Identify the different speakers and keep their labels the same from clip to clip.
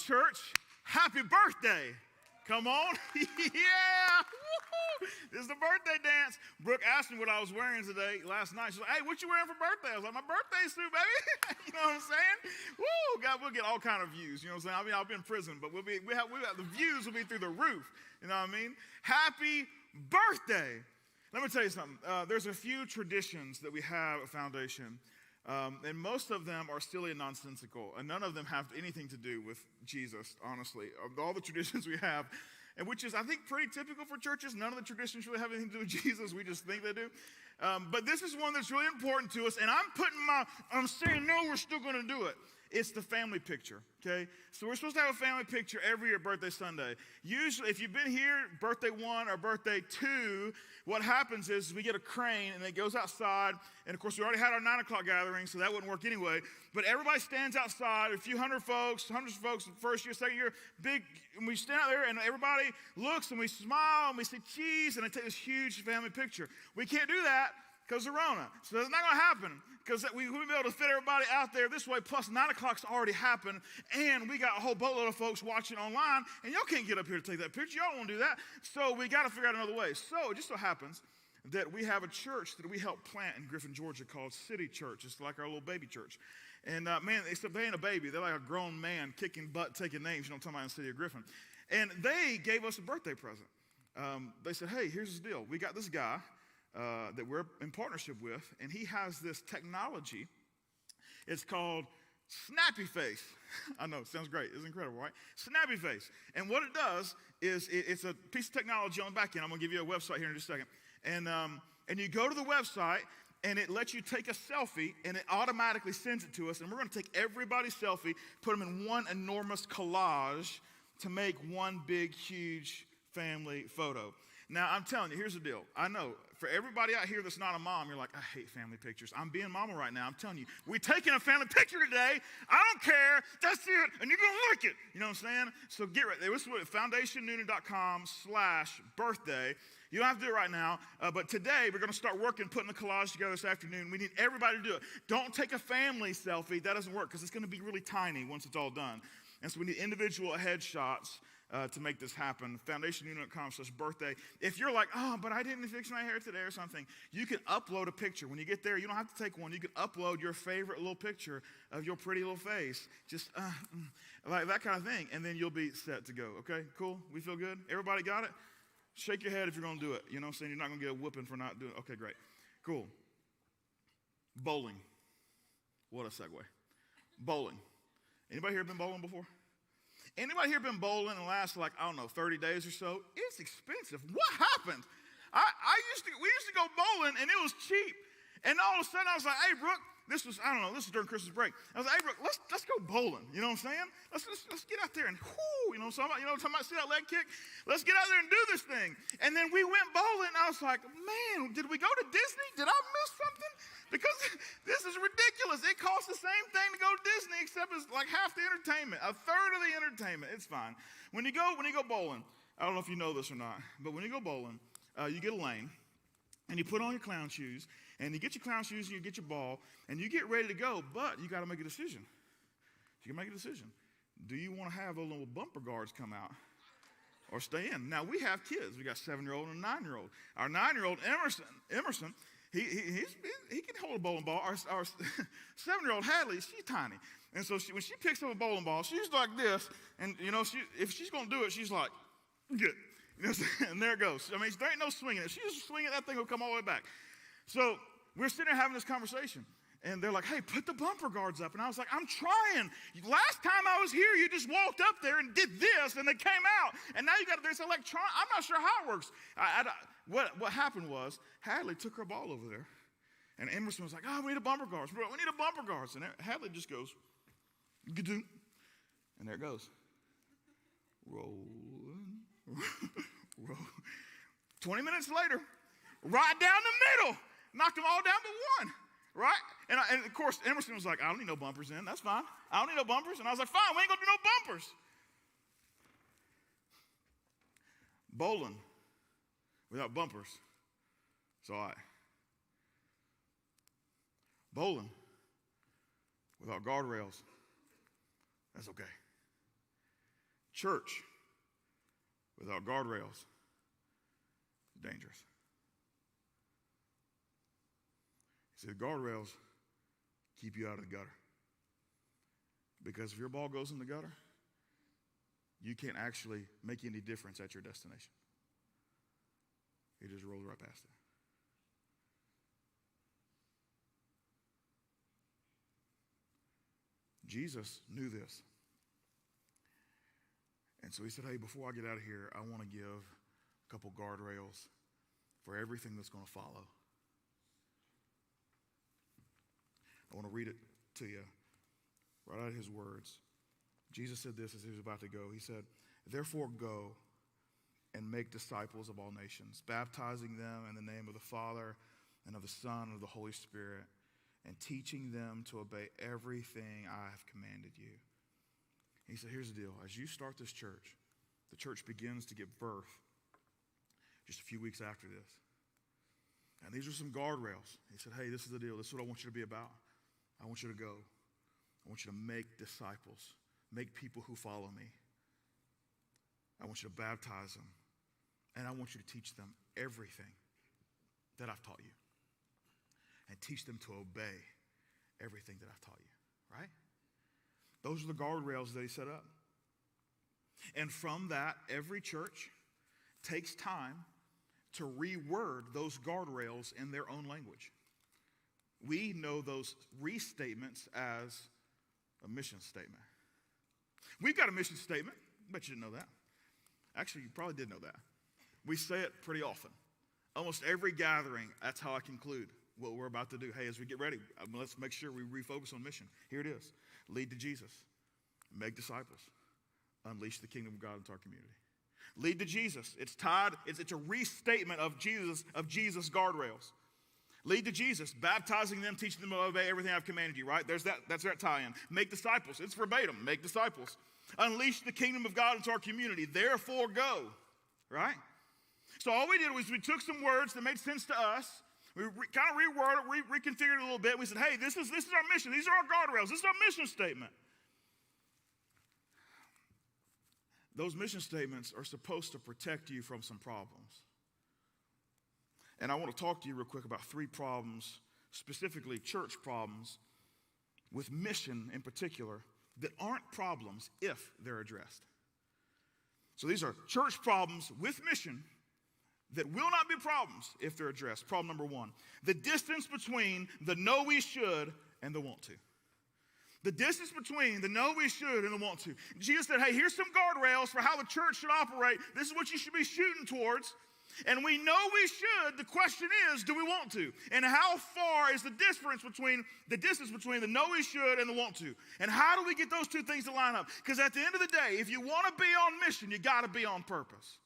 Speaker 1: Church, happy birthday. Come on. Yeah. Woo-hoo. This is the birthday dance. Brooke asked me what I was wearing today last night. She's like, hey, what you wearing for birthday? I was like, my birthday suit, baby. You know what I'm saying? Woo, God, we'll get all kind of views. You know what I'm saying? I mean, I'll be in prison, but we'll have the views will be through the roof. You know what I mean? Happy birthday. Let me tell you something. There's a few traditions that we have at Foundation. And most of them are silly and nonsensical, and none of them have anything to do with Jesus, honestly. Of all the traditions we have, and which is, I think, pretty typical for churches. None of the traditions really have anything to do with Jesus. We just think they do. But this is one that's really important to us, and I'm saying, no, we're still going to do it. It's the family picture, okay? So we're supposed to have a family picture every year, birthday Sunday. Usually, if you've been here, birthday 1 or birthday 2, what happens is we get a crane, and it goes outside. And, of course, we already had our 9 o'clock gathering, so that wouldn't work anyway. But everybody stands outside, a few hundreds of folks, first year, second year, big. And we stand out there, and everybody looks, and we smile, and we say cheese, and they take this huge family picture. We can't do that because of Rona. So that's not going to happen. Because we wouldn't be able to fit everybody out there this way. Plus, 9 o'clock's already happened. And we got a whole boatload of folks watching online. And y'all can't get up here to take that picture. Y'all don't want to do that. So we got to figure out another way. So it just so happens that we have a church that we helped plant in Griffin, Georgia called City Church. It's like our little baby church. And, man, except they ain't a baby. They're like a grown man kicking butt, taking names. You know what I'm talking about in the city of Griffin. And they gave us a birthday present. They said, hey, here's the deal. We got this guy that we're in partnership with, and he has this technology. It's called Snappy Face. I know, it sounds great. It's incredible, right? Snappy Face. And what it does is it's a piece of technology on the back end. I'm going to give you a website here in just a second. And you go to the website, and it lets you take a selfie, and it automatically sends it to us. And we're going to take everybody's selfie, put them in one enormous collage to make one big, huge family photo. Now, I'm telling you, here's the deal. I know, for everybody out here that's not a mom, you're like, I hate family pictures. I'm being mama right now. I'm telling you, we're taking a family picture today. I don't care. That's it. And you're going to like it. You know what I'm saying? So get ready. This is what foundationnoonan.com/birthday. You don't have to do it right now. But today, we're going to start working, putting the collage together this afternoon. We need everybody to do it. Don't take a family selfie. That doesn't work because it's going to be really tiny once it's all done. And so we need individual headshots to make this happen. foundationnoonan.com/birthday. If you're like, oh, but I didn't fix my hair today or something, you can upload a picture. When you get there, you don't have to take one. You can upload your favorite little picture of your pretty little face. Just like that kind of thing. And then you'll be set to go. Okay, cool? We feel good? Everybody got it? Shake your head if you're going to do it. You know what I'm saying? You're not going to get a whooping for not doing it. Okay, great. Cool. Bowling. What a segue. Bowling. Anybody here been bowling before? Anybody here been bowling in the last, 30 days or so? It's expensive. What happened? We used to go bowling, and it was cheap. And all of a sudden, I was like, hey, Brooke, this is during Christmas break. I was like, hey, Brooke, let's go bowling. You know what I'm saying? Let's get out there and whoo, talking about, see that leg kick? Let's get out there and do this thing. And then we went bowling, and I was like, man, did we go to Disney? Did I miss something? Because this is ridiculous. It costs the same thing to go to Disney, except it's like half the entertainment, a third of the entertainment. It's fine. When you go bowling, I don't know if you know this or not, but when you go bowling, you get a lane, and you put on your clown shoes, and you get your clown shoes, and you get your ball, and you get ready to go, but you got to make a decision. You can make a decision. Do you want to have those little bumper guards come out or stay in? Now, we have kids. We got a 7-year-old and a 9-year-old. Our 9-year-old, Emerson, he can hold a bowling ball. Our 7-year-old Hadley, she's tiny. And so when she picks up a bowling ball, she's like this. And, if she's going to do it, she's like, good. And there it goes. I mean, there ain't no swinging it. She just swing it, that thing will come all the way back. So we're sitting there having this conversation. And they're like, hey, put the bumper guards up. And I was like, I'm trying. Last time I was here, you just walked up there and did this, and they came out. And now you got this electronic. I'm not sure how it works. What happened was, Hadley took her ball over there. And Emerson was like, oh, we need a bumper guards. Bro, we need a bumper guards. And Hadley just goes, ga-doom. And there it goes. Rolling. Roll. 20 minutes later, right down the middle. Knocked them all down but one. Right? And of course, Emerson was like, I don't need no bumpers in. That's fine. I don't need no bumpers. And I was like, fine, we ain't going to do no bumpers. Bowling without bumpers, it's all right. Bowling without guardrails, that's okay. Church without guardrails is dangerous. He said guardrails keep you out of the gutter. Because if your ball goes in the gutter, you can't actually make any difference at your destination. It just rolls right past it. Jesus knew this. And so he said, hey, before I get out of here, I want to give a couple guardrails for everything that's going to follow. I want to read it to you right out of his words. Jesus said this as he was about to go. He said, therefore go and make disciples of all nations, baptizing them in the name of the Father and of the Son and of the Holy Spirit, and teaching them to obey everything I have commanded you. He said, here's the deal. As you start this church, the church begins to give birth just a few weeks after this. And these are some guardrails. He said, hey, this is the deal. This is what I want you to be about. I want you to go. I want you to make disciples. Make people who follow me. I want you to baptize them. And I want you to teach them everything that I've taught you. And teach them to obey everything that I've taught you, right? Those are the guardrails that he set up. And from that, every church takes time to reword those guardrails in their own language. We know those restatements as a mission statement. We've got a mission statement. I bet you didn't know that. Actually, you probably did know that. We say it pretty often. Almost every gathering, that's how I conclude what we're about to do. Hey, as we get ready, let's make sure we refocus on mission. Here it is. Lead to Jesus. Make disciples. Unleash the kingdom of God into our community. Lead to Jesus. It's tied, it's a restatement of Jesus' guardrails. Lead to Jesus, baptizing them, teaching them to obey everything I've commanded you, right? That's that tie-in. Make disciples. It's verbatim. Make disciples. Unleash the kingdom of God into our community. Therefore go, right? So all we did was we took some words that made sense to us. We kind of reworded it, reconfigured it a little bit. We said, hey, this is our mission. These are our guardrails. This is our mission statement. Those mission statements are supposed to protect you from some problems. And I want to talk to you real quick about 3 problems, specifically church problems, with mission in particular, that aren't problems if they're addressed. So these are church problems with mission that will not be problems if they're addressed. Problem number 1, the distance between the know we should and the want to. The distance between the know we should and the want to. Jesus said, hey, here's some guardrails for how the church should operate. This is what you should be shooting towards. And we know we should. The question is, do we want to? And how far is the distance between the know we should and the want to? And how do we get those two things to line up? Because at the end of the day, if you want to be on mission, you got to be on purpose.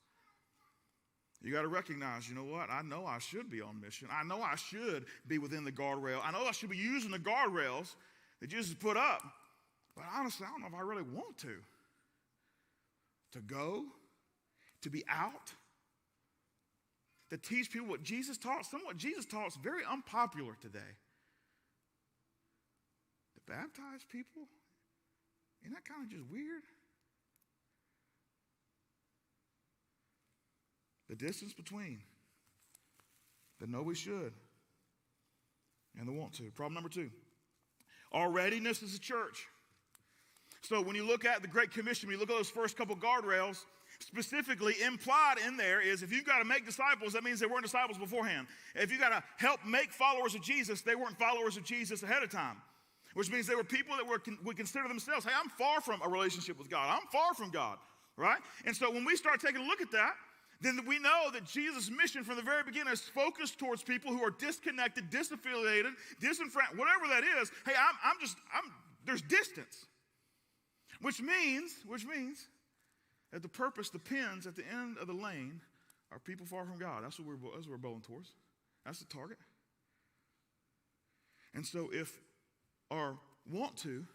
Speaker 1: You got to recognize, you know what? I know I should be on mission. I know I should be within the guardrail. I know I should be using the guardrails that Jesus put up. But honestly, I don't know if I really want to. To go, to be out, to teach people what Jesus taught. Some of what Jesus taught is very unpopular today. To baptize people? Isn't that kind of just weird? The distance between the know we should and the want to. Problem number 2, our readiness as a church. So when you look at the Great Commission, when you look at those first couple guardrails, specifically implied in there is if you've got to make disciples, that means they weren't disciples beforehand. If you've got to help make followers of Jesus, they weren't followers of Jesus ahead of time. Which means they were people that would consider themselves, hey, I'm far from a relationship with God. I'm far from God, right? And so when we start taking a look at that, then we know that Jesus' mission from the very beginning is focused towards people who are disconnected, disaffiliated, disenfranchised, whatever that is. Hey, there's distance. Which means that the purpose, the pins at the end of the lane are people far from God. That's what we're bowling towards. That's the target. And so if our want to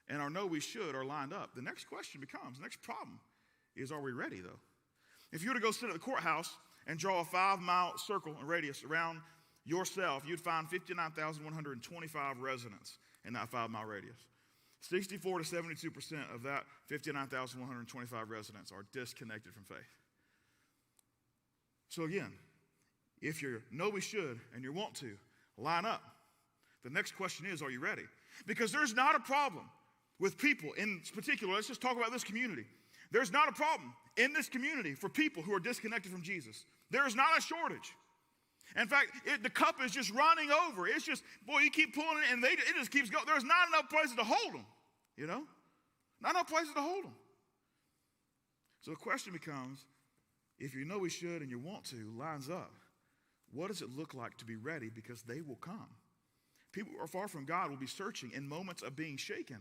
Speaker 1: and our know we should are lined up, the next question becomes, the next problem is, are we ready though? If you were to go sit at the courthouse and draw a 5-mile circle and radius around yourself, you'd find 59,125 residents in that 5-mile radius. 64 to 72% of that 59,125 residents are disconnected from faith. So again, if you know we should and you want to, line up. The next question is, are you ready? Because there's not a problem with people in particular. Let's just talk about this community. There's not a problem in this community for people who are disconnected from Jesus. There is not a shortage. In fact, the cup is just running over. It's just, boy, you keep pulling it and it just keeps going. There's not enough places to hold them, you know? Not enough places to hold them. So the question becomes, if you know we should and you want to, lines up. What does it look like to be ready? Because they will come. People who are far from God will be searching in moments of being shaken.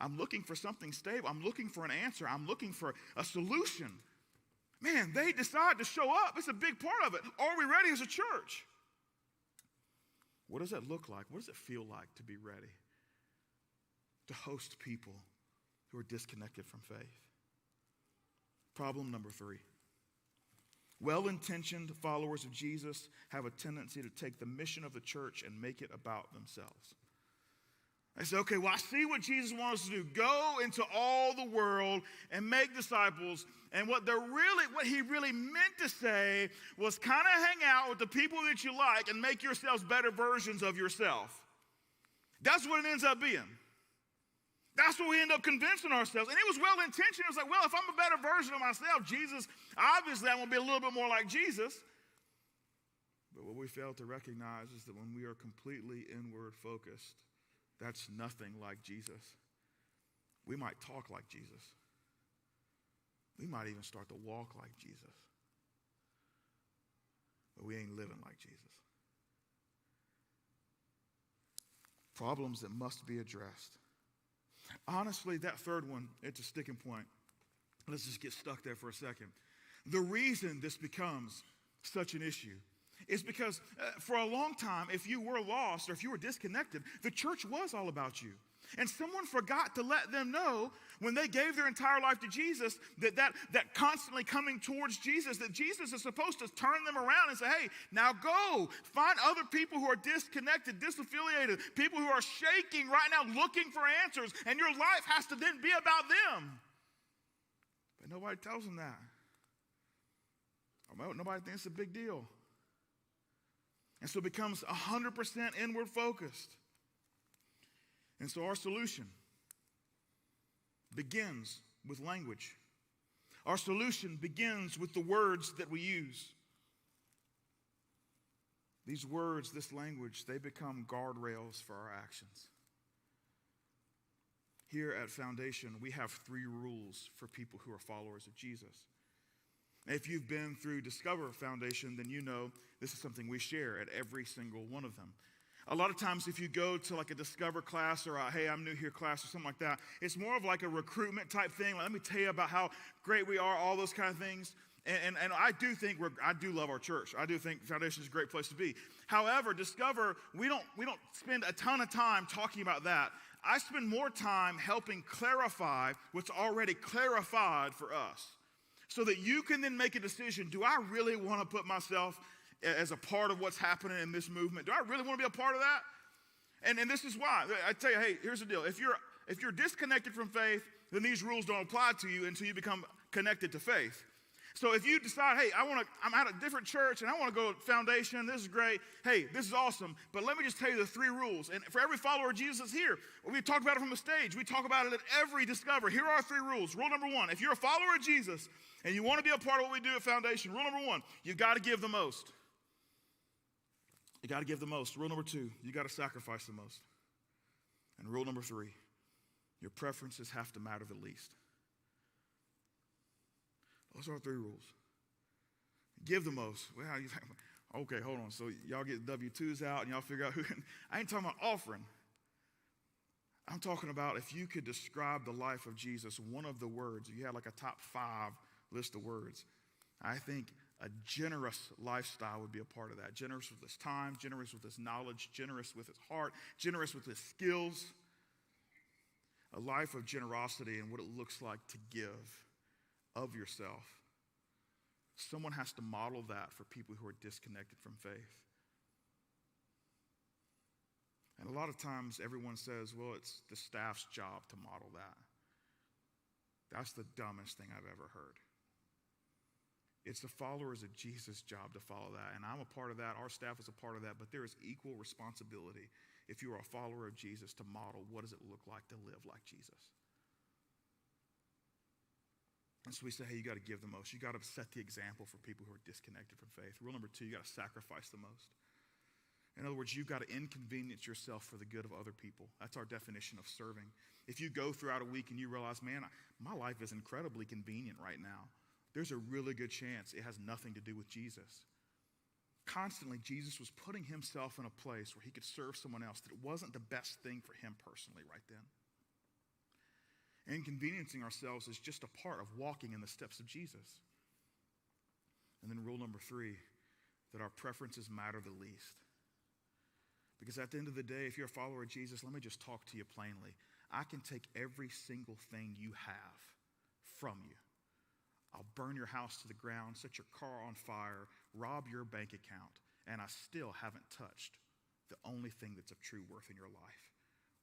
Speaker 1: I'm looking for something stable. I'm looking for an answer. I'm looking for a solution. Man, they decide to show up. It's a big part of it. Are we ready as a church? What does that look like? What does it feel like to be ready to host people who are disconnected from faith? Problem number 3. Well-intentioned followers of Jesus have a tendency to take the mission of the church and make it about themselves. They say, okay, well, I see what Jesus wants us to do. Go into all the world and make disciples. And what he really meant to say was kind of hang out with the people that you like and make yourselves better versions of yourself. That's what it ends up being. That's what we end up convincing ourselves. And it was well-intentioned. It was like, well, if I'm a better version of myself, Jesus, obviously I'm going to be a little bit more like Jesus. But what we fail to recognize is that when we are completely inward focused, that's nothing like Jesus. We might talk like Jesus. We might even start to walk like Jesus. But we ain't living like Jesus. Problems that must be addressed. Honestly, that third one, it's a sticking point. Let's just get stuck there for a second. The reason this becomes such an issue is because for a long time, if you were lost or if you were disconnected, the church was all about you. And someone forgot to let them know when they gave their entire life to Jesus that constantly coming towards Jesus, that Jesus is supposed to turn them around and say, hey, now go find other people who are disconnected, disaffiliated, people who are shaking right now looking for answers, and your life has to then be about them. But nobody tells them that. Nobody thinks it's a big deal. And so it becomes 100% inward focused. And so our solution begins with language. Our solution begins with the words that we use. These words, this language, they become guardrails for our actions. Here at Foundation, we have 3 rules for people who are followers of Jesus. If you've been through Discover Foundation, then you know this is something we share at every single one of them. A lot of times if you go to like a Discover class or a hey, I'm new here class or something like that, it's more of like a recruitment type thing. Like, let me tell you about how great we are, all those kind of things. And I do think I do love our church. I do think Foundation is a great place to be. However, Discover, we don't spend a ton of time talking about that. I spend more time helping clarify what's already clarified for us, so that you can then make a decision. Do I really want to put myself as a part of what's happening in this movement? Do I really want to be a part of that? And this is why. I tell you, hey, here's the deal. If you're disconnected from faith, then these rules don't apply to you until you become connected to faith. So if you decide, hey, I'm at a different church and I want to go to Foundation, this is great. Hey, this is awesome. But let me just tell you the 3 rules. And for every follower of Jesus here, we talk about it from the stage. We talk about it at every Discover. Here are 3 rules. Rule number 1, if you're a follower of Jesus and you want to be a part of what we do at Foundation, rule number 1, you've got to give the most. You got to give the most. Rule number 2, you got to sacrifice the most. And rule number 3, your preferences have to matter the least. Those are our 3 rules. Give the most. Well, you think, okay, hold on. So y'all get W-2s out and y'all figure out who. I ain't talking about offering. I'm talking about if you could describe the life of Jesus, one of the words, if you had like a top 5 list of words, I think a generous lifestyle would be a part of that. Generous with his time, generous with his knowledge, generous with his heart, generous with his skills. A life of generosity and what it looks like to give of yourself. Someone has to model that for people who are disconnected from faith. And a lot of times everyone says, well, it's the staff's job to model that. That's the dumbest thing I've ever heard. It's the followers of Jesus' job to follow that. And I'm a part of that. Our staff is a part of that. But there is equal responsibility, if you are a follower of Jesus, to model what does it look like to live like Jesus. And so we say, hey, you got to give the most. You got to set the example for people who are disconnected from faith. Rule number 2, you got to sacrifice the most. In other words, you've got to inconvenience yourself for the good of other people. That's our definition of serving. If you go throughout a week and you realize, man, my life is incredibly convenient right now, there's a really good chance it has nothing to do with Jesus. Constantly, Jesus was putting himself in a place where he could serve someone else that it wasn't the best thing for him personally right then. Inconveniencing ourselves is just a part of walking in the steps of Jesus. And then rule number 3, that our preferences matter the least. Because at the end of the day, if you're a follower of Jesus, let me just talk to you plainly. I can take every single thing you have from you. I'll burn your house to the ground, set your car on fire, rob your bank account, and I still haven't touched the only thing that's of true worth in your life,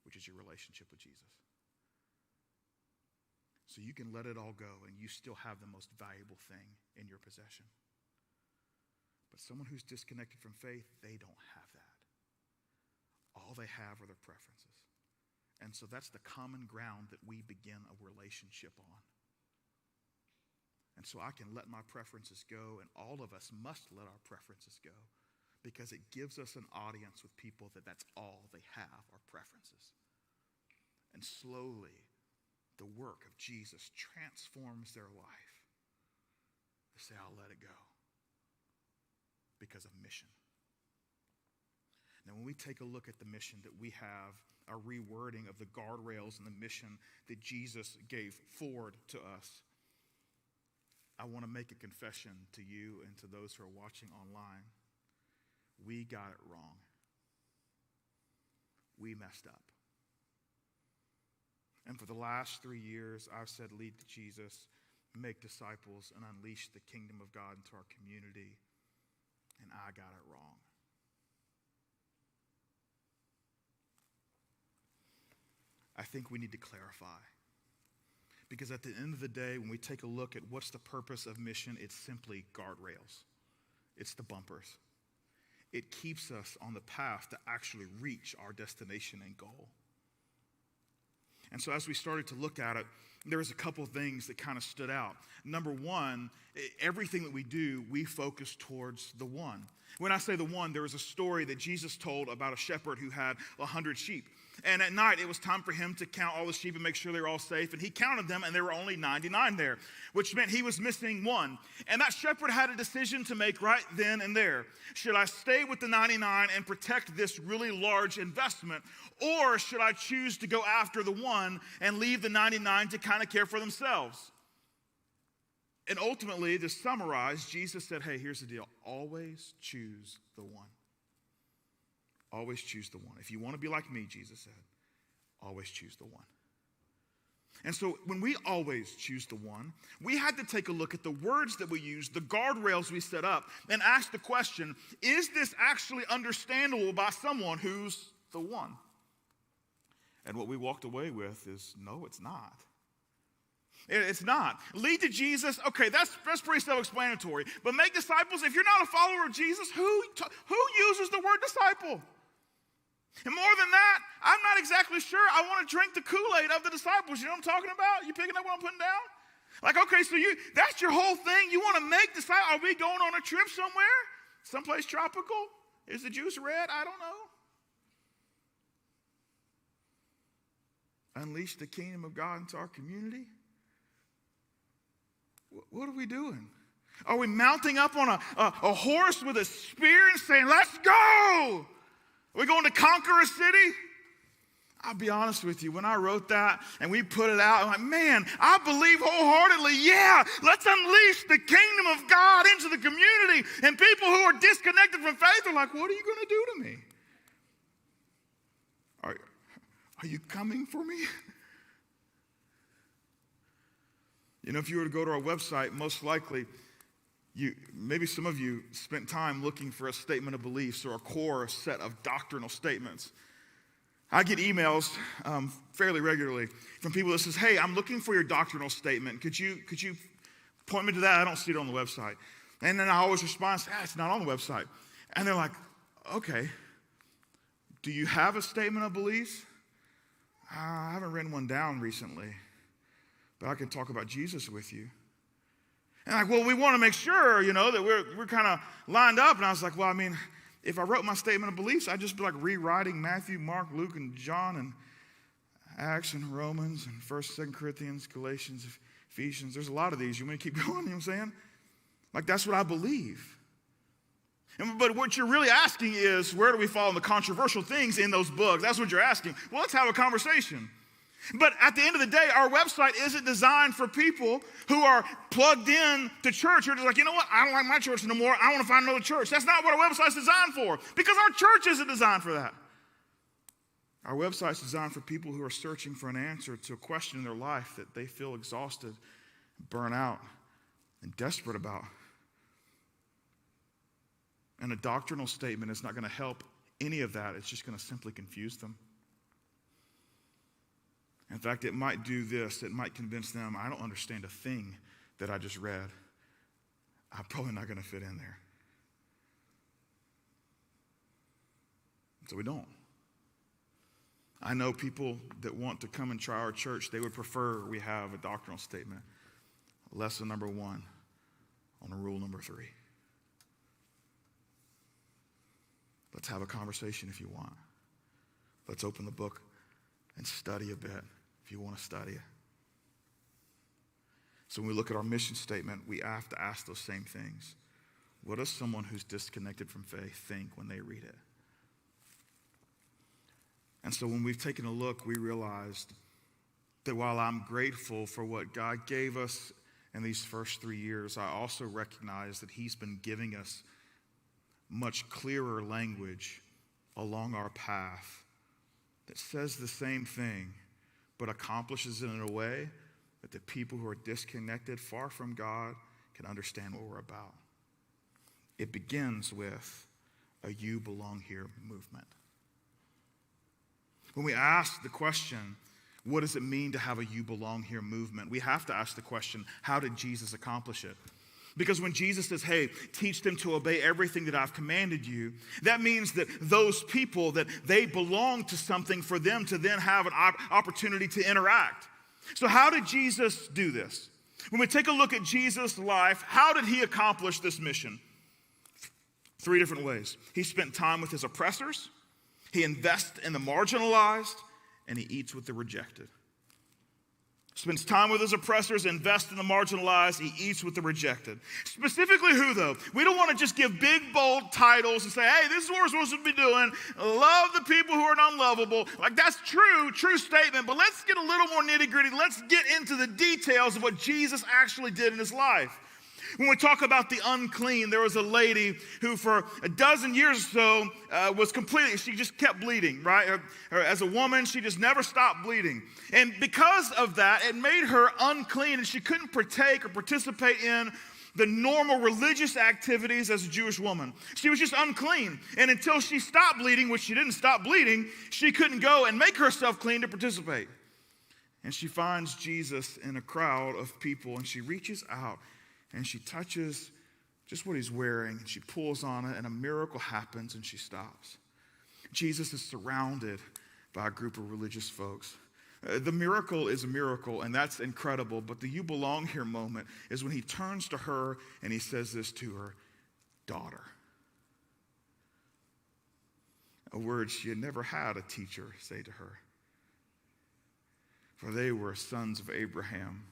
Speaker 1: which is your relationship with Jesus. So you can let it all go and you still have the most valuable thing in your possession. But someone who's disconnected from faith, they don't have that. All they have are their preferences. And so that's the common ground that we begin a relationship on. And so I can let my preferences go, and all of us must let our preferences go, because it gives us an audience with people that's all they have are preferences. And slowly, the work of Jesus transforms their life. They say, I'll let it go because of mission. Now, when we take a look at the mission that we have, a rewording of the guardrails and the mission that Jesus gave forward to us, I want to make a confession to you and to those who are watching online. We got it wrong. We messed up. And for the last 3 years, I've said, lead to Jesus, make disciples, and unleash the kingdom of God into our community. And I got it wrong. I think we need to clarify. Because at the end of the day, when we take a look at what's the purpose of mission, it's simply guardrails. It's the bumpers. It keeps us on the path to actually reach our destination and goal. And so as we started to look at it, there was a couple of things that kind of stood out. Number one, everything that we do, we focus towards the one. When I say the one, there was a story that Jesus told about a shepherd who had 100 sheep. And at night, it was time for him to count all the sheep and make sure they were all safe. And he counted them, and there were only 99 there, which meant he was missing one. And that shepherd had a decision to make right then and there. Should I stay with the 99 and protect this really large investment, or should I choose to go after the one and leave the 99 to kind of care for themselves? And ultimately, to summarize, Jesus said, hey, here's the deal. Always choose the one. Always choose the one. If you want to be like me, Jesus said, always choose the one. And so when we always choose the one, we had to take a look at the words that we use, the guardrails we set up, and ask the question, is this actually understandable by someone who's the one? And what we walked away with is, no, it's not. It's not. Lead to Jesus, okay, that's pretty self-explanatory. But make disciples, if you're not a follower of Jesus, who uses the word disciple? And more than that, I'm not exactly sure I want to drink the Kool-Aid of the disciples. You know what I'm talking about? You picking up what I'm putting down? Like, okay, so that's your whole thing? You want to make disciples? Are we going on a trip somewhere? Someplace tropical? Is the juice red? I don't know. Unleash the kingdom of God into our community? What are we doing? Are we mounting up on a horse with a spear and saying, let's go? Are we going to conquer a city? I'll be honest with you, when I wrote that and we put it out, I'm like, man, I believe wholeheartedly, yeah, let's unleash the kingdom of God into the community. And people who are disconnected from faith are like, what are you going to do to me? Are you coming for me? You know, if you were to go to our website, most likely, maybe some of you spent time looking for a statement of beliefs or a core set of doctrinal statements. I get emails fairly regularly from people that says, hey, I'm looking for your doctrinal statement. Could you point me to that? I don't see it on the website. And then I always respond, it's not on the website. And they're like, okay, do you have a statement of beliefs? I haven't written one down recently, but I can talk about Jesus with you. And like, well, we want to make sure, that we're kind of lined up. And I was like, well, I mean, if I wrote my statement of beliefs, I'd just be like rewriting Matthew, Mark, Luke, and John, and Acts, and Romans, and 1st, 2nd Corinthians, Galatians, Ephesians. There's a lot of these. You want me to keep going? You know what I'm saying? Like, that's what I believe. But what you're really asking is, where do we fall in the controversial things in those books? That's what you're asking. Well, let's have a conversation. But at the end of the day, our website isn't designed for people who are plugged in to church. You're just like, you know what? I don't like my church no more. I want to find another church. That's not what our website's designed for, because our church isn't designed for that. Our website's designed for people who are searching for an answer to a question in their life that they feel exhausted, burnt out, and desperate about. And a doctrinal statement is not going to help any of that. It's just going to simply confuse them. In fact, it might do this. It might convince them, I don't understand a thing that I just read. I'm probably not going to fit in there. So we don't. I know people that want to come and try our church, they would prefer we have a doctrinal statement. Lesson number 1 on rule number 3. Let's have a conversation if you want. Let's open the book and study a bit if you want to study it. So when we look at our mission statement, we have to ask those same things. What does someone who's disconnected from faith think when they read it? And so when we've taken a look, we realized that while I'm grateful for what God gave us in these first 3 years, I also recognize that He's been giving us much clearer language along our path that says the same thing, but accomplishes it in a way that the people who are disconnected, far from God, can understand what we're about. It begins with a "you belong here" movement. When we ask the question, what does it mean to have a "you belong here" movement, we have to ask the question, how did Jesus accomplish it? Because when Jesus says, hey, teach them to obey everything that I've commanded you, that means that those people, that they belong to something for them to then have an opportunity to interact. So how did Jesus do this? When we take a look at Jesus' life, how did he accomplish this mission? 3 different ways. He spent time with his oppressors, he invests in the marginalized, and he eats with the rejected. Spends time with his oppressors, invests in the marginalized, he eats with the rejected. Specifically who, though? We don't want to just give big, bold titles and say, hey, this is what we're supposed to be doing. Love the people who are unlovable. Like, that's true statement, but let's get a little more nitty-gritty. Let's get into the details of what Jesus actually did in his life. When we talk about the unclean, there was a lady who for a dozen years or so was completely, she just kept bleeding, right? As a woman, she just never stopped bleeding. And because of that, it made her unclean, and she couldn't partake or participate in the normal religious activities as a Jewish woman. She was just unclean. And until she stopped bleeding, which she didn't stop bleeding, she couldn't go and make herself clean to participate. And she finds Jesus in a crowd of people, and she reaches out and she touches just what he's wearing, and she pulls on it, and a miracle happens, and she stops. Jesus is surrounded by a group of religious folks. The miracle is a miracle, and that's incredible, but the "you belong here" moment is when he turns to her and he says this to her, "Daughter." A word she had never had a teacher say to her. For they were sons of Abraham,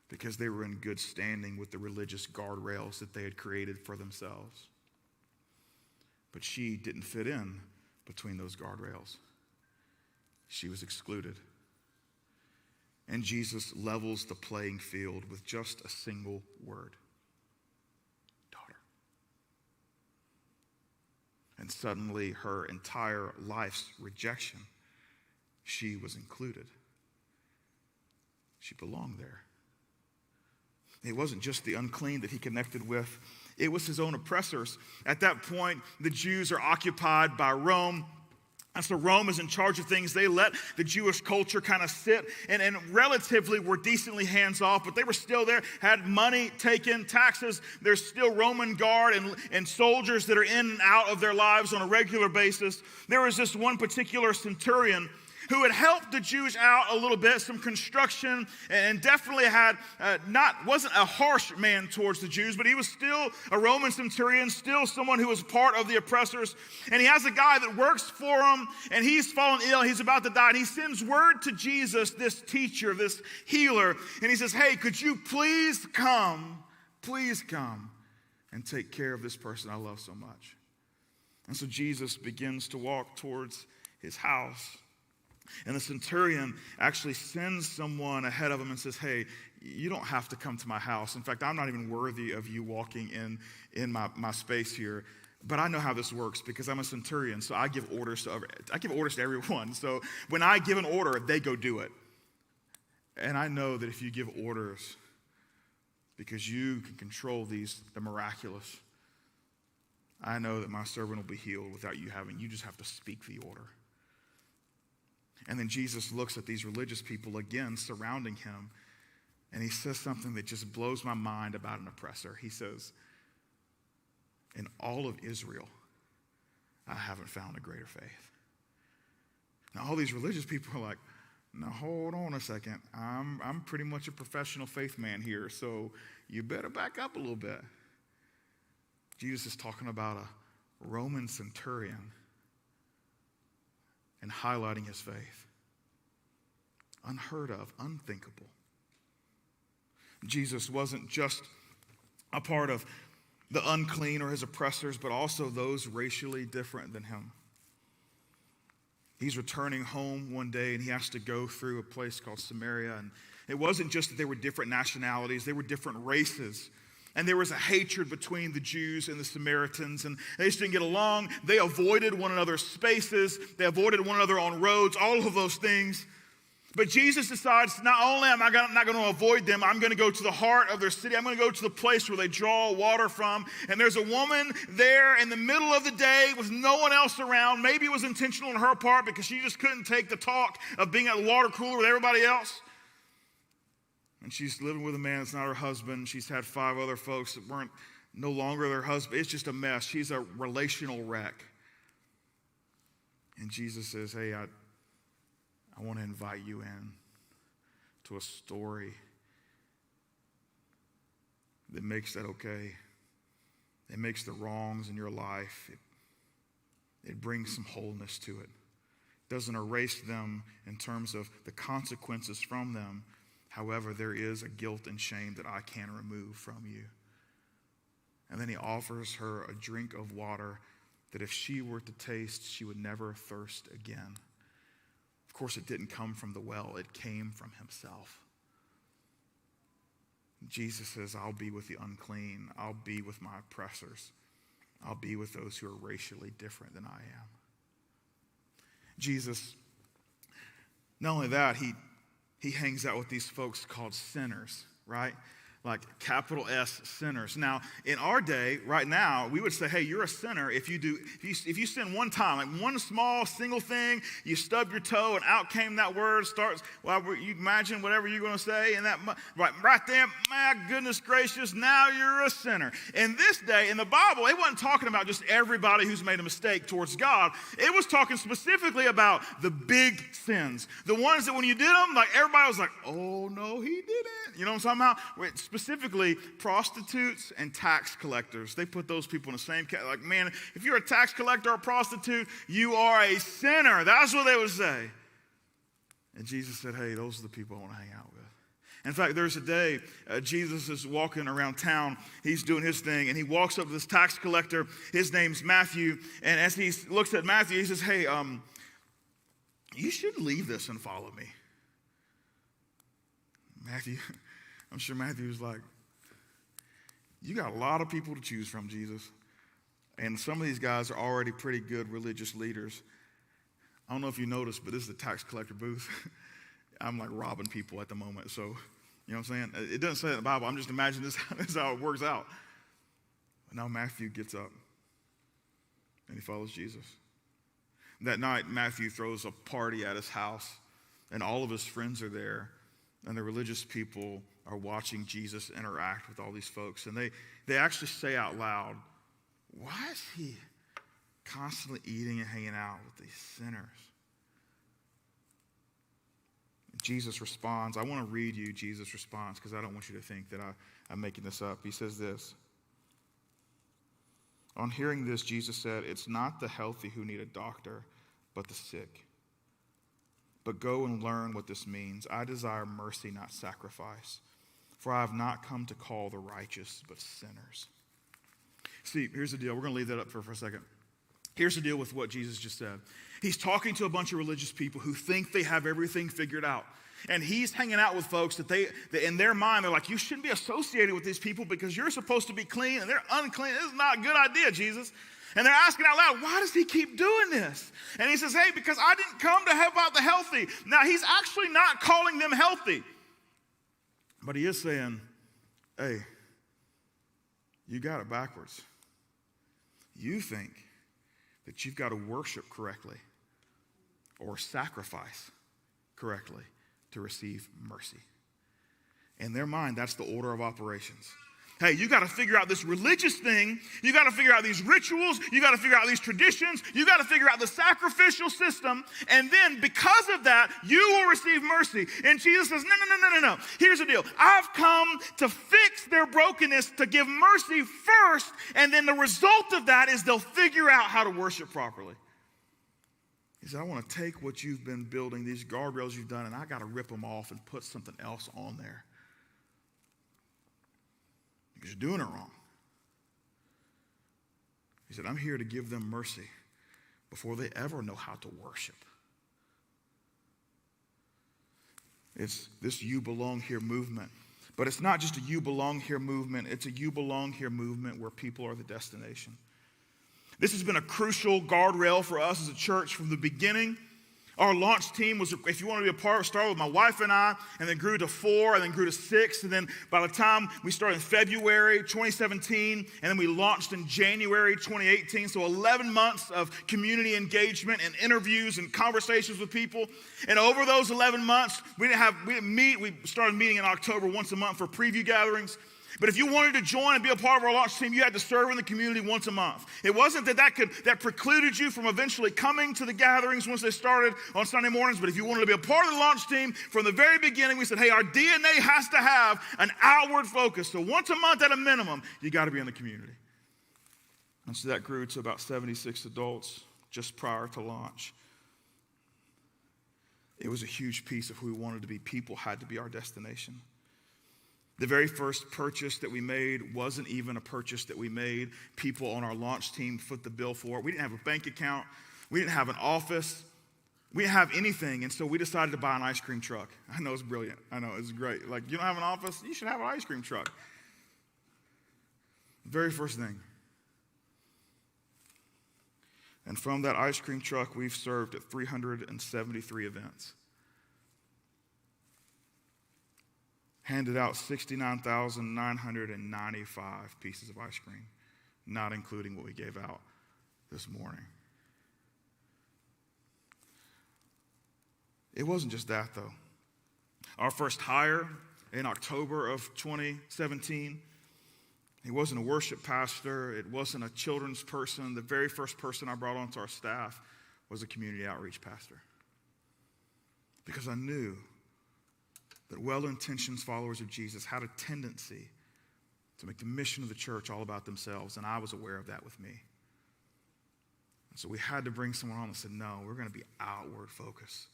Speaker 1: because they were in good standing with the religious guardrails that they had created for themselves. But she didn't fit in between those guardrails. She was excluded. And Jesus levels the playing field with just a single word: daughter. And suddenly her entire life's rejection, she was included. She belonged there. It wasn't just the unclean that he connected with. It was his own oppressors. At that point, the Jews are occupied by Rome. And so Rome is in charge of things. They let the Jewish culture kind of sit and relatively were decently hands-off, but they were still there, had money taken, taxes. There's still Roman guard and soldiers that are in and out of their lives on a regular basis. There was this one particular centurion who had helped the Jews out a little bit, some construction, and definitely wasn't a harsh man towards the Jews, but he was still a Roman centurion, still someone who was part of the oppressors. And he has a guy that works for him, and he's fallen ill, he's about to die, and he sends word to Jesus, this teacher, this healer, and he says, hey, could you please come and take care of this person I love so much? And so Jesus begins to walk towards his house. And the centurion actually sends someone ahead of him and says, hey, you don't have to come to my house. In fact, I'm not even worthy of you walking in my space here. But I know how this works because I'm a centurion, so I give orders to everyone. So when I give an order, they go do it. And I know that if you give orders, because you can control the miraculous, I know that my servant will be healed without you just have to speak the order. And then Jesus looks at these religious people again surrounding him, and he says something that just blows my mind about an oppressor. He says, in all of Israel, I haven't found a greater faith. Now, all these religious people are like, now hold on a second. I'm pretty much a professional faith man here, so you better back up a little bit. Jesus is talking about a Roman centurion and highlighting his faith. Unheard of, unthinkable. Jesus wasn't just a part of the unclean or his oppressors, but also those racially different than him. He's returning home one day, and he has to go through a place called Samaria. And it wasn't just that they were different nationalities, they were different races. And there was a hatred between the Jews and the Samaritans, and they just didn't get along. They avoided one another's spaces. They avoided one another on roads, all of those things. But Jesus decides, not only am I not going to avoid them, I'm going to go to the heart of their city. I'm going to go to the place where they draw water from. And there's a woman there in the middle of the day with no one else around. Maybe it was intentional on her part because she just couldn't take the talk of being at the water cooler with everybody else. And she's living with a man that's not her husband. She's had 5 other folks that weren't no longer their husband. It's just a mess. She's a relational wreck. And Jesus says, hey, I want to invite you in to a story that makes that okay. It makes the wrongs in your life. It brings some wholeness to it. It doesn't erase them in terms of the consequences from them. However, there is a guilt and shame that I can remove from you. And then he offers her a drink of water that if she were to taste, she would never thirst again. Of course, it didn't come from the well. It came from himself. Jesus says, I'll be with the unclean. I'll be with my oppressors. I'll be with those who are racially different than I am. Jesus, not only that, he hangs out with these folks called sinners, right? Like capital S sinners. Now, in our day, right now, we would say, hey, you're a sinner if you sin one time, like one small single thing, you stub your toe and out came that word, you imagine whatever you're going to say, and that right there, my goodness gracious, now you're a sinner. In this day, in the Bible, it wasn't talking about just everybody who's made a mistake towards God. It was talking specifically about the big sins. The ones that when you did them, like everybody was like, oh no, he didn't. You know what I'm talking about? Specifically, prostitutes and tax collectors. They put those people in the same category. Like, man, if you're a tax collector or a prostitute, you are a sinner. That's what they would say. And Jesus said, hey, those are the people I want to hang out with. In fact, there's a day, Jesus is walking around town. He's doing his thing, and he walks up to this tax collector. His name's Matthew. And as he looks at Matthew, he says, hey, you should leave this and follow me. Matthew, I'm sure Matthew was like, you got a lot of people to choose from, Jesus. And some of these guys are already pretty good religious leaders. I don't know if you noticed, but this is the tax collector booth. I'm like robbing people at the moment. So, you know what I'm saying? It doesn't say it in the Bible. I'm just imagining this is how it works out. But now Matthew gets up and he follows Jesus. That night, Matthew throws a party at his house, and all of his friends are there, and the religious people are watching Jesus interact with all these folks. And they actually say out loud, why is he constantly eating and hanging out with these sinners? Jesus responds. I want to read you Jesus' response because I don't want you to think that I'm making this up. He says this. On hearing this, Jesus said, it's not the healthy who need a doctor, but the sick. But go and learn what this means. I desire mercy, not sacrifice. For I have not come to call the righteous, but sinners. See, here's the deal. We're going to leave that up for a second. Here's the deal with what Jesus just said. He's talking to a bunch of religious people who think they have everything figured out. And he's hanging out with folks that in their mind, they're like, you shouldn't be associated with these people because you're supposed to be clean and they're unclean. This is not a good idea, Jesus. And they're asking out loud, why does he keep doing this? And he says, hey, because I didn't come to help out the healthy. Now, he's actually not calling them healthy. But he is saying, hey, you got it backwards. You think that you've got to worship correctly or sacrifice correctly to receive mercy. In their mind, that's the order of operations. Hey, you got to figure out this religious thing. You got to figure out these rituals. You got to figure out these traditions. You got to figure out the sacrificial system. And then because of that, you will receive mercy. And Jesus says, no. Here's the deal. I've come to fix their brokenness, to give mercy first. And then the result of that is they'll figure out how to worship properly. He said, I want to take what you've been building, these guardrails you've done, and I got to rip them off and put something else on there. Because you're doing it wrong. He said, I'm here to give them mercy before they ever know how to worship. It's this you belong here movement. But it's not just a you belong here movement. It's a you belong here movement where people are the destination. This has been a crucial guardrail for us as a church from the beginning. Our launch team was, if you want to be a part, started with my wife and I, and then grew to 4, and then grew to 6, and then by the time we started in February 2017, and then we launched in January 2018, so 11 months of community engagement and interviews and conversations with people. And over those 11 months, we didn't meet. We started meeting in October once a month for preview gatherings. But if you wanted to join and be a part of our launch team, you had to serve in the community once a month. It wasn't that precluded you from eventually coming to the gatherings once they started on Sunday mornings. But if you wanted to be a part of the launch team from the very beginning, we said, hey, our DNA has to have an outward focus. So once a month at a minimum, you got to be in the community. And so that grew to about 76 adults just prior to launch. It was a huge piece of who we wanted to be. People had to be our destination. The very first purchase that we made wasn't even a purchase that we made. People on our launch team foot the bill for it. We didn't have a bank account. We didn't have an office. We didn't have anything. And so we decided to buy an ice cream truck. I know it's brilliant. I know it's great. Like, you don't have an office? You should have an ice cream truck. Very first thing. And from that ice cream truck, we've served at 373 events. Handed out 69,995 pieces of ice cream, not including what we gave out this morning. It wasn't just that, though. Our first hire in October of 2017, he wasn't a worship pastor. It wasn't a children's person. The very first person I brought onto our staff was a community outreach pastor. Because I knew that well-intentioned followers of Jesus had a tendency to make the mission of the church all about themselves, and I was aware of that with me. And so we had to bring someone on that said, no, we're going to be outward focused.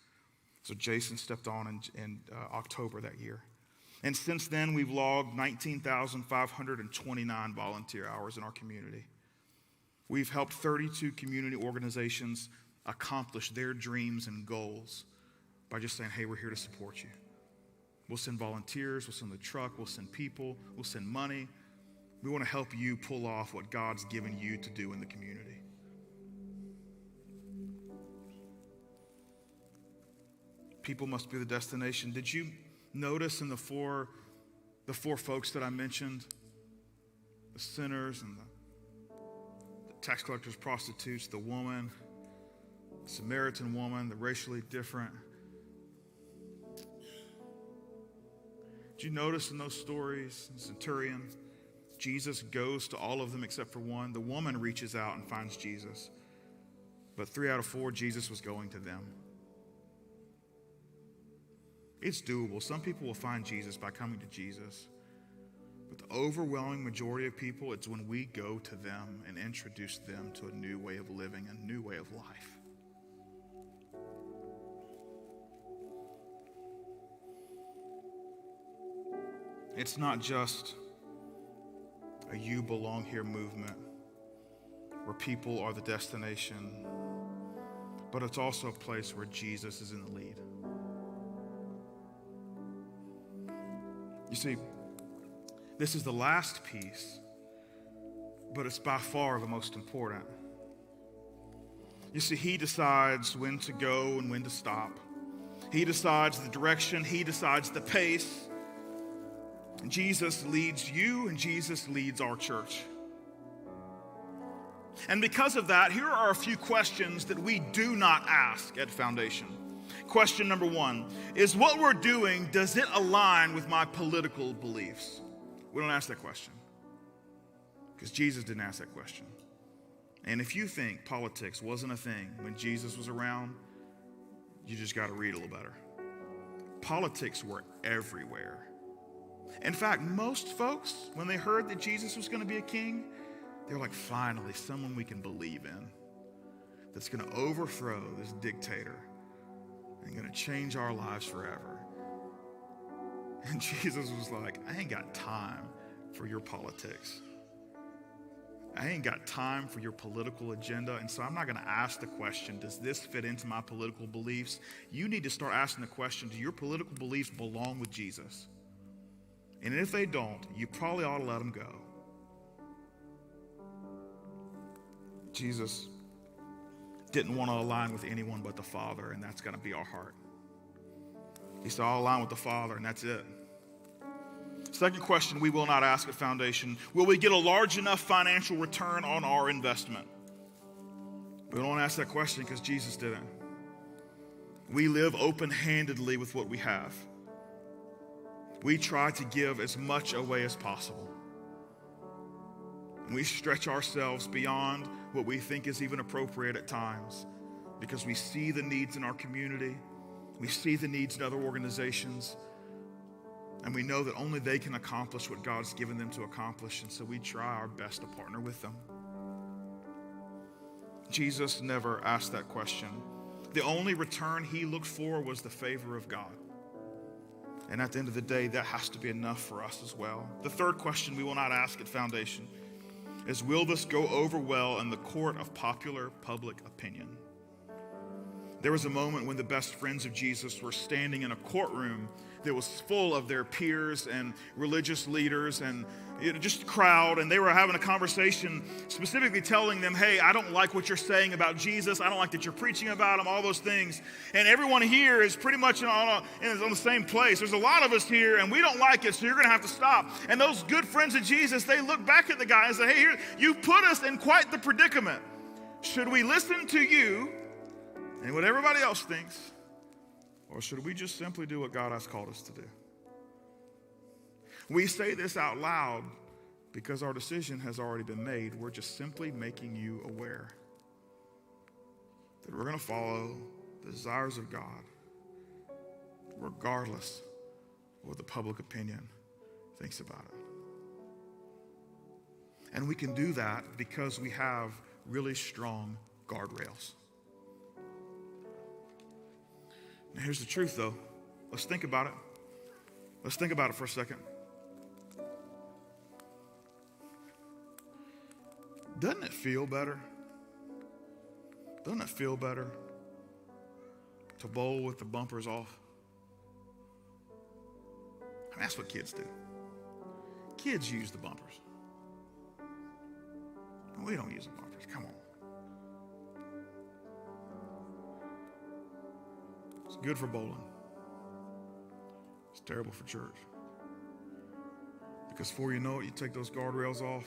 Speaker 1: So Jason stepped on in October that year. And since then, we've logged 19,529 volunteer hours in our community. We've helped 32 community organizations accomplish their dreams and goals by just saying, hey, we're here to support you. We'll send volunteers, we'll send the truck, we'll send people, we'll send money. We want to help you pull off what God's given you to do in the community. People must be the destination. Did you notice in the four folks that I mentioned, the sinners and the tax collectors, prostitutes, the woman, Samaritan woman, the racially different. Did you notice in those stories, the centurion, Jesus goes to all of them except for one. The woman reaches out and finds Jesus. But 3 out of 4, Jesus was going to them. It's doable. Some people will find Jesus by coming to Jesus. But the overwhelming majority of people, it's when we go to them and introduce them to a new way of living, a new way of life. It's not just a you belong here movement where people are the destination, but it's also a place where Jesus is in the lead. You see, this is the last piece, but it's by far the most important. You see, he decides when to go and when to stop. He decides the direction, he decides the pace. And Jesus leads you, and Jesus leads our church. And because of that, here are a few questions that we do not ask at Foundation. Question number 1, is what we're doing, does it align with my political beliefs? We don't ask that question because Jesus didn't ask that question. And if you think politics wasn't a thing when Jesus was around, you just got to read a little better. Politics were everywhere. In fact, most folks, when they heard that Jesus was going to be a king, they were like, finally, someone we can believe in that's going to overthrow this dictator and going to change our lives forever. And Jesus was like, I ain't got time for your politics. I ain't got time for your political agenda, and so I'm not going to ask the question, does this fit into my political beliefs? You need to start asking the question, do your political beliefs belong with Jesus? And if they don't, you probably ought to let them go. Jesus didn't want to align with anyone but the Father, and that's going to be our heart. He said, I'll align with the Father, and that's it. Second question we will not ask at Foundation, will we get a large enough financial return on our investment? We don't ask that question because Jesus didn't. We live open-handedly with what we have. We try to give as much away as possible. And we stretch ourselves beyond what we think is even appropriate at times because we see the needs in our community, we see the needs in other organizations, and we know that only they can accomplish what God's given them to accomplish, and so we try our best to partner with them. Jesus never asked that question. The only return he looked for was the favor of God. And at the end of the day, that has to be enough for us as well. The third question we will not ask at Foundation is, will this go over well in the court of popular public opinion? There was a moment when the best friends of Jesus were standing in a courtroom that was full of their peers and religious leaders and just a crowd, and they were having a conversation specifically telling them, hey, I don't like what you're saying about Jesus. I don't like that you're preaching about him, all those things. And everyone here is pretty much on the same place. There's a lot of us here, and we don't like it, so you're going to have to stop. And those good friends of Jesus, they look back at the guy and say, hey, here, you put us in quite the predicament. Should we listen to you and what everybody else thinks, or should we just simply do what God has called us to do? We say this out loud because our decision has already been made. We're just simply making you aware that we're going to follow the desires of God regardless of what the public opinion thinks about it. And we can do that because we have really strong guardrails. Now, here's the truth, though. Let's think about it. Let's think about it for a second. Doesn't it feel better? Doesn't it feel better to bowl with the bumpers off? I mean, that's what kids do. Kids use the bumpers. We don't use the bumpers. Come on. It's good for bowling. It's terrible for church. Because before you know it, you take those guardrails off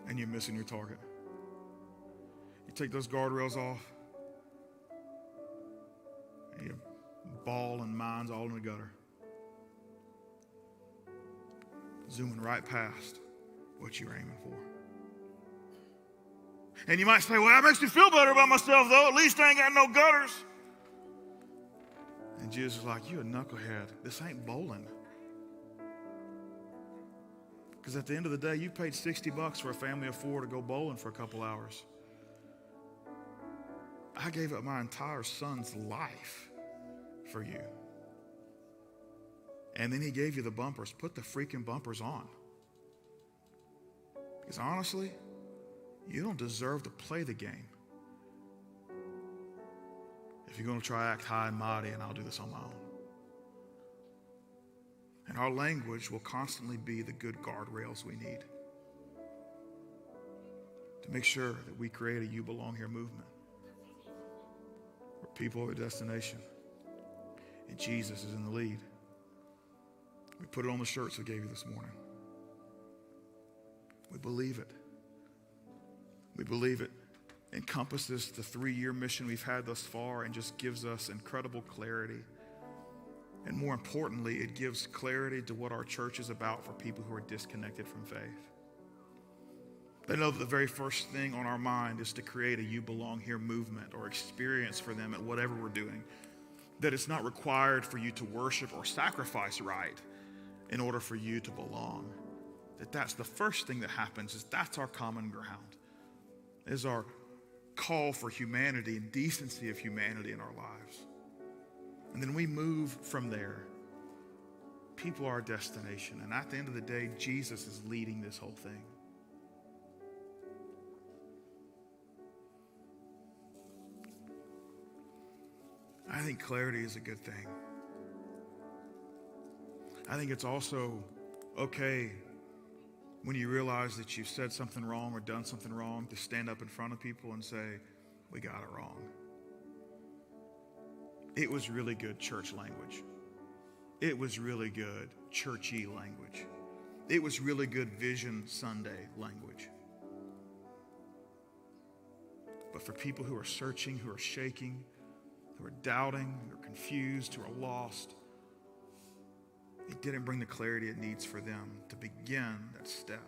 Speaker 1: and you're missing your target. You take those guardrails off, and your ball and mind's all in the gutter. Zooming right past what you were aiming for. And you might say, well, that makes me feel better about myself, though. At least I ain't got no gutters. And Jesus is like, you a knucklehead. This ain't bowling. Because at the end of the day, you paid $60 for a family of 4 to go bowling for a couple hours. I gave up my entire son's life for you. And then he gave you the bumpers. Put the freaking bumpers on. Because honestly, you don't deserve to play the game. If you're going to try to act high and mighty, and I'll do this on my own. And our language will constantly be the good guardrails we need to make sure that we create a You Belong Here movement where people are a destination and Jesus is in the lead. We put it on the shirts we gave you this morning. We believe it. We believe it encompasses the 3-year mission we've had thus far and just gives us incredible clarity. And more importantly, it gives clarity to what our church is about for people who are disconnected from faith. They know that the very first thing on our mind is to create a You Belong Here movement or experience for them at whatever we're doing. That it's not required for you to worship or sacrifice right in order for you to belong. That's the first thing that happens, is that's our common ground, is our call for humanity and decency of humanity in our lives. And then we move from there. People are our destination. And at the end of the day, Jesus is leading this whole thing. I think clarity is a good thing. I think it's also okay when you realize that you've said something wrong or done something wrong to stand up in front of people and say, we got it wrong. It was really good church language. It was really good churchy language. It was really good Vision Sunday language. But for people who are searching, who are shaking, who are doubting, who are confused, who are lost, it didn't bring the clarity it needs for them to begin that step.